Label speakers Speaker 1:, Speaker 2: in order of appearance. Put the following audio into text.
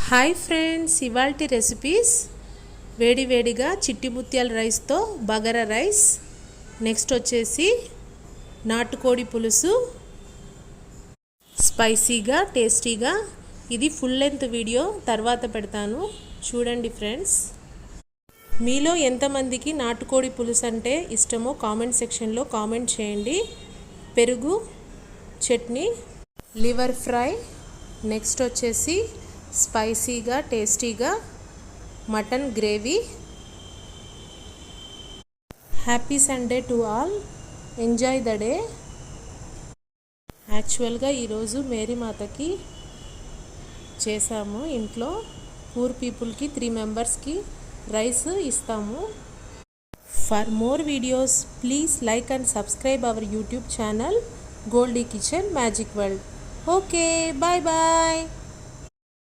Speaker 1: Hi friends, ఇవాల్టి recipes వేడివేడిగా చిట్టి ముత్యాల రైస్తో బగారా రైస్, నెక్స్ట్ వచ్చేసి నాటుకోడి పులుసు, స్పైసీగా టేస్టీగా. ఇది ఫుల్ లెంత్ వీడియో తర్వాత పెడతాను, చూడండి ఫ్రెండ్స్. మీలో ఎంతమందికి నాటుకోడి పులుసు అంటే ఇష్టమో కామెంట్ సెక్షన్లో కామెంట్ చేయండి. పెరుగు, చట్నీ, లివర్ ఫ్రై, నెక్స్ట్ వచ్చేసి స్పైసీగా టేస్టీగా mutton gravy. Happy Sunday to all, enjoy the day. యాక్చువల్గా ఈరోజు మేరీమాతకి చేసాము ఇంట్లో. పూర్ పీపుల్కి 3 మెంబర్స్కి రైస్ ఇస్తాము. For more videos please like and subscribe our YouTube channel Goldie Kitchen Magic World. Okay, bye bye.